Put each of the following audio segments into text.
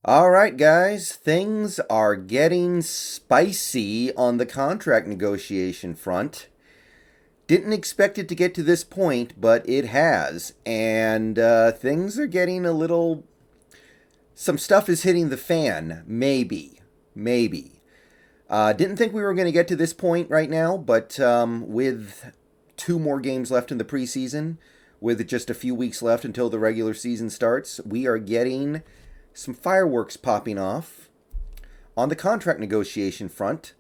All right, guys, things are getting spicy on the contract negotiation front. Didn't expect it to get to this point, but it has. And things are getting a little. Some stuff is hitting the fan. Maybe. Maybe. Didn't think we were going to get to this point right now, but with two more games left in the preseason, with just a few weeks left until the regular season starts, we are getting some fireworks popping off on the contract negotiation front,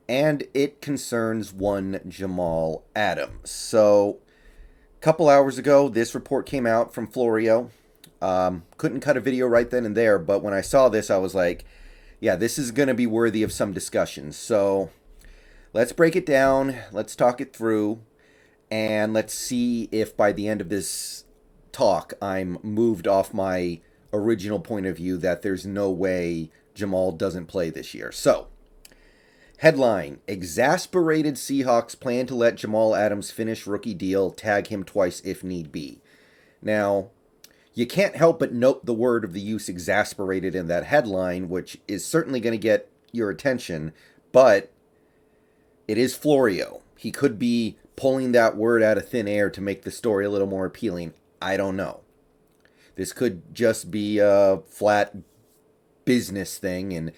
and it concerns one Jamal Adams. So, a couple hours ago, this report came out from Florio. Couldn't cut a video right then and there, but when I saw this, I was like, yeah, this is going to be worthy of some discussion. So, let's break it down, let's talk it through, and let's see if by the end of this talk, I'm moved off my original point of view that there's no way Jamal doesn't play this year. So, headline: Exasperated Seahawks plan to let Jamal Adams finish rookie deal, tag him twice if need be. Now, you can't help but note the word of the use exasperated in that headline, which is certainly going to get your attention, but it is Florio. He could be pulling that word out of thin air to make the story a little more appealing. I don't know. This could just be a flat business thing, and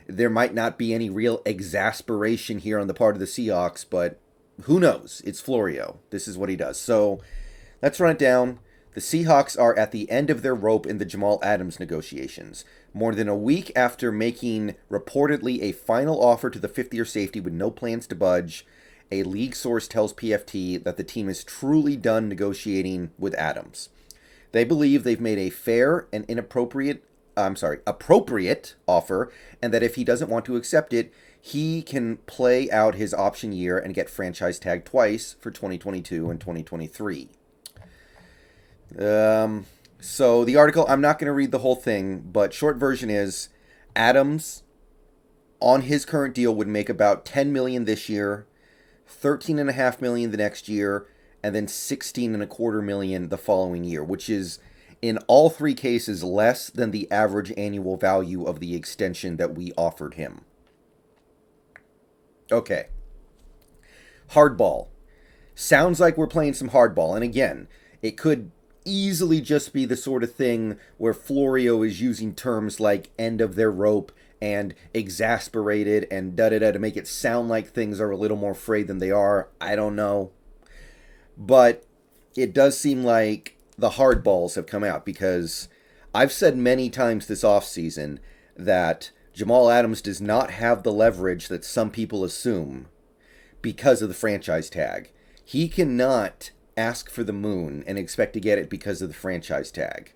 there might not be any real exasperation here on the part of the Seahawks, but who knows? It's Florio. This is what he does. So let's run it down. The Seahawks are at the end of their rope in the Jamal Adams negotiations. More than a week after making reportedly a final offer to the fifth-year safety with no plans to budge, a league source tells PFT that the team is truly done negotiating with Adams. They believe they've made a fair and appropriate offer, and that if he doesn't want to accept it, he can play out his option year and get franchise tagged twice for 2022 and 2023. So the article, I'm not going to read the whole thing, but short version is Adams on his current deal would make about $10 million this year, $13.5 million the next year, and then $16.25 million the following year, which is in all three cases less than the average annual value of the extension that we offered him. Okay. Hardball. Sounds like we're playing some hardball, and again, it could easily just be the sort of thing where Florio is using terms like end of their rope and exasperated and da-da-da to make it sound like things are a little more frayed than they are. I don't know. But it does seem like the hard balls have come out, because I've said many times this offseason that Jamal Adams does not have the leverage that some people assume because of the franchise tag. He cannot ask for the moon and expect to get it because of the franchise tag.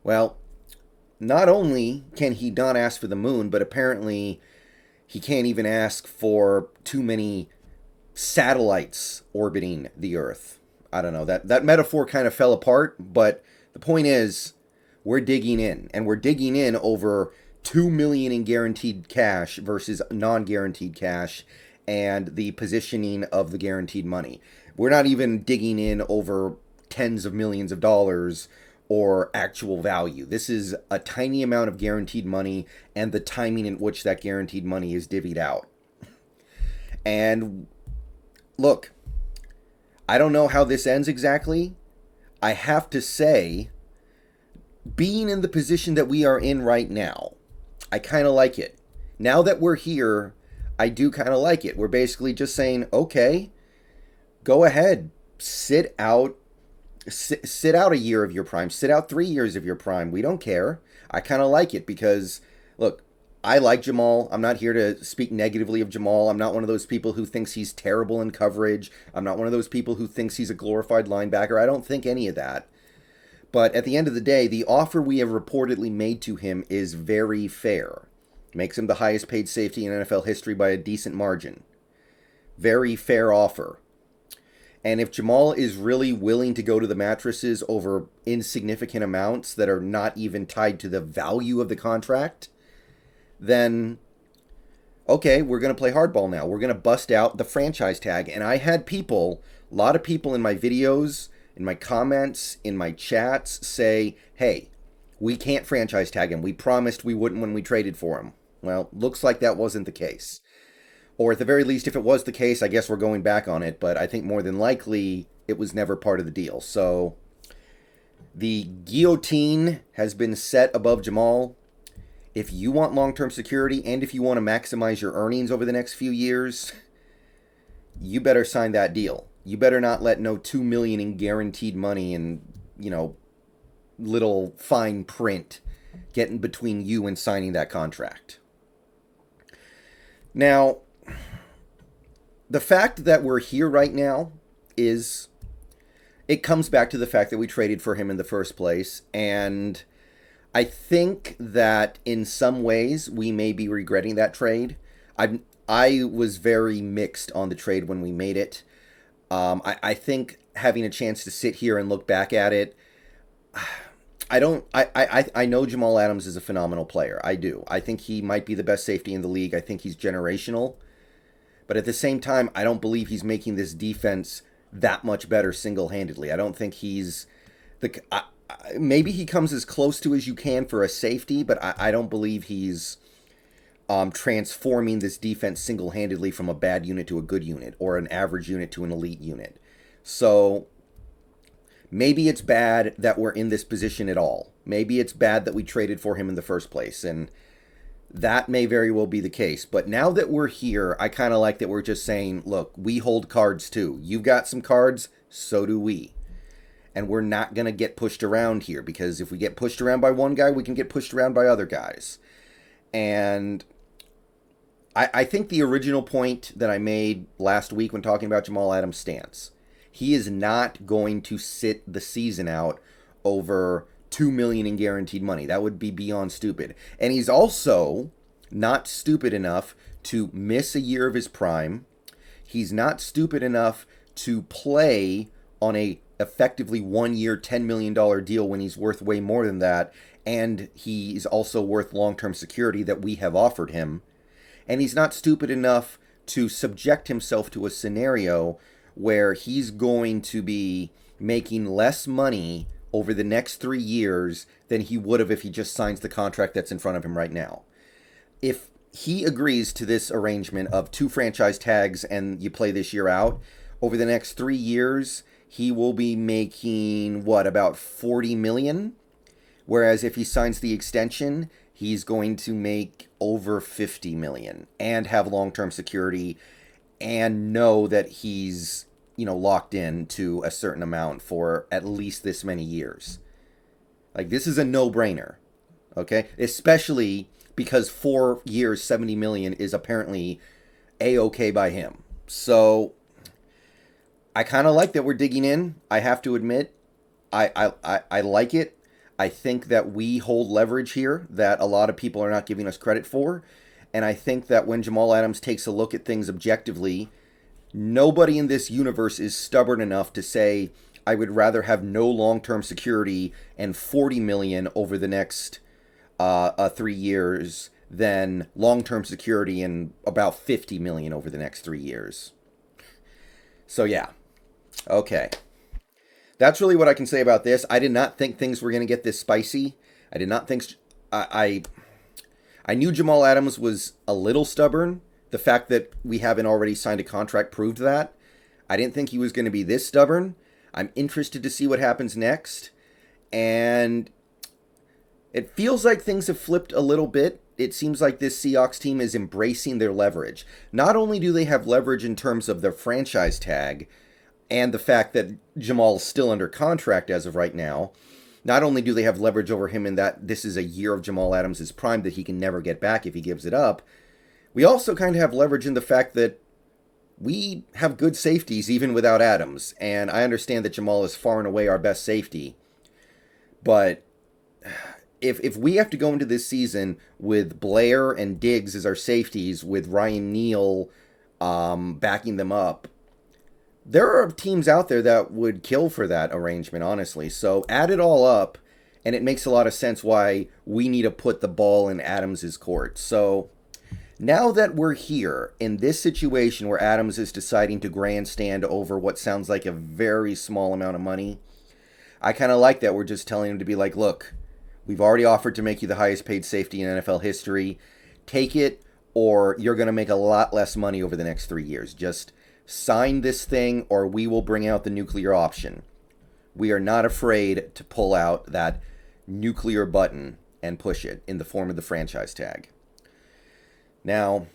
Well, not only can he not ask for the moon, but apparently he can't even ask for too many satellites orbiting the Earth. I don't know. That metaphor kind of fell apart, but the point is, we're digging in, and we're digging in over $2 million in guaranteed cash versus non-guaranteed cash, and the positioning of the guaranteed money. We're not even digging in over tens of millions of dollars or actual value. This is a tiny amount of guaranteed money and the timing in which that guaranteed money is divvied out. And look, I don't know how this ends exactly. I have to say, being in the position that we are in right now, I kind of like it. Now that we're here, I do kind of like it. We're basically just saying, okay, go ahead, sit out a year of your prime, sit out 3 years of your prime. We don't care. I kind of like it because, look, I like Jamal. I'm not here to speak negatively of Jamal. I'm not one of those people who thinks he's terrible in coverage. I'm not one of those people who thinks he's a glorified linebacker. I don't think any of that. But at the end of the day, the offer we have reportedly made to him is very fair. Makes him the highest paid safety in NFL history by a decent margin. Very fair offer. And if Jamal is really willing to go to the mattresses over insignificant amounts that are not even tied to the value of the contract, then, okay, we're going to play hardball now. We're going to bust out the franchise tag. And I had people, a lot of people in my videos, in my comments, in my chats say, hey, we can't franchise tag him. We promised we wouldn't when we traded for him. Well, looks like that wasn't the case. Or at the very least, if it was the case, I guess we're going back on it. But I think more than likely, it was never part of the deal. So the guillotine has been set above Jamal. If you want long-term security and if you want to maximize your earnings over the next few years, you better sign that deal. You better not let no $2 million in guaranteed money and, little fine print get in between you and signing that contract. Now, the fact that we're here right now it comes back to the fact that we traded for him in the first place, and I think that in some ways we may be regretting that trade. I was very mixed on the trade when we made it. I think having a chance to sit here and look back at it, I know Jamal Adams is a phenomenal player. I do. I think he might be the best safety in the league. I think he's generational. But at the same time, I don't believe he's making this defense that much better single-handedly. I don't think he's maybe he comes as close to as you can for a safety, but I don't believe he's transforming this defense single-handedly from a bad unit to a good unit or an average unit to an elite unit. So maybe it's bad that we're in this position at all. Maybe it's bad that we traded for him in the first place, and that may very well be the case. But now that we're here, I kind of like that we're just saying, look, we hold cards too. You've got some cards, so do we. And we're not going to get pushed around here, because if we get pushed around by one guy, we can get pushed around by other guys. And I think the original point that I made last week when talking about Jamal Adams' stance, he is not going to sit the season out over $2 million in guaranteed money. That would be beyond stupid. And he's also not stupid enough to miss a year of his prime. He's not stupid enough to play on a effectively 1 year, $10 million deal when he's worth way more than that. And he's also worth long-term security that we have offered him. And he's not stupid enough to subject himself to a scenario where he's going to be making less money over the next 3 years than he would have if he just signs the contract that's in front of him right now. If he agrees to this arrangement of 2 franchise tags and you play this year out, over the next 3 years, he will be making, about $40 million? Whereas if he signs the extension, he's going to make over $50 million and have long-term security and know that he's, locked in to a certain amount for at least this many years. Like, this is a no-brainer, okay? Especially because 4 years, $70 million is apparently A-okay by him. So I kind of like that we're digging in. I have to admit, I like it. I think that we hold leverage here that a lot of people are not giving us credit for. And I think that when Jamal Adams takes a look at things objectively, nobody in this universe is stubborn enough to say, I would rather have no long-term security and $40 million over the next 3 years than long-term security and about $50 million over the next 3 years. So yeah, okay. That's really what I can say about this. I did not think things were going to get this spicy. I did not think... I knew Jamal Adams was a little stubborn. The fact that we haven't already signed a contract proved that. I didn't think he was going to be this stubborn. I'm interested to see what happens next. And it feels like things have flipped a little bit. It seems like this Seahawks team is embracing their leverage. Not only do they have leverage in terms of their franchise tag and the fact that Jamal is still under contract as of right now, not only do they have leverage over him in that this is a year of Jamal Adams' prime that he can never get back if he gives it up, we also kind of have leverage in the fact that we have good safeties even without Adams. And I understand that Jamal is far and away our best safety. But if we have to go into this season with Blair and Diggs as our safeties, with Ryan Neal backing them up, there are teams out there that would kill for that arrangement, honestly. So add it all up, and it makes a lot of sense why we need to put the ball in Adams' court. So now that we're here in this situation where Adams is deciding to grandstand over what sounds like a very small amount of money, I kind of like that we're just telling him to be like, look, We've already offered to make you the highest paid safety in NFL history. Take it, or you're going to make a lot less money over the next 3 years. Just sign this thing, or we will bring out the nuclear option. We are not afraid to pull out that nuclear button and push it in the form of the franchise tag. Now,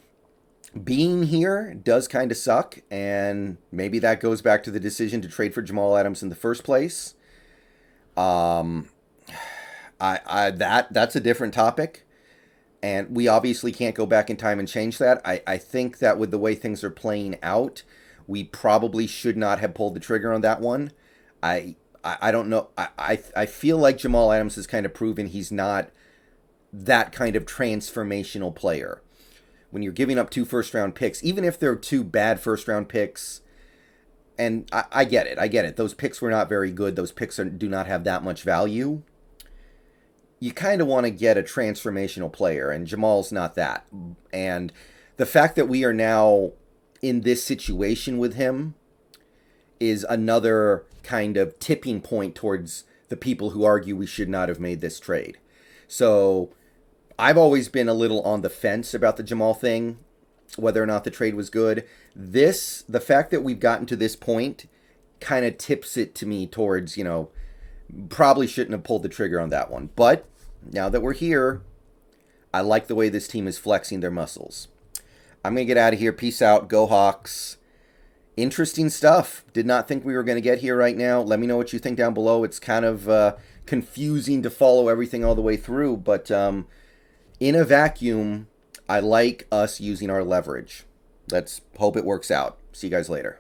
being here does kind of suck, and maybe that goes back to the decision to trade for Jamal Adams in the first place. That's a different topic, and we obviously can't go back in time and change that. I think that with the way things are playing out, we probably should not have pulled the trigger on that one. I don't know. I feel like Jamal Adams has kind of proven he's not that kind of transformational player. When you're giving up 2 first-round picks, even if they're 2 bad first-round picks, and I get it. Those picks were not very good. Those picks do not have that much value. You kind of want to get a transformational player, and Jamal's not that. And the fact that we are now in this situation with him is another kind of tipping point towards the people who argue we should not have made this trade. So I've always been a little on the fence about the Jamal thing, whether or not the trade was good. The fact that we've gotten to this point kind of tips it to me towards, probably shouldn't have pulled the trigger on that one. But now that we're here, I like the way this team is flexing their muscles. I'm going to get out of here. Peace out. Go Hawks. Interesting stuff. Did not think we were going to get here right now. Let me know what you think down below. It's kind of confusing to follow everything all the way through, but in a vacuum, I like us using our leverage. Let's hope it works out. See you guys later.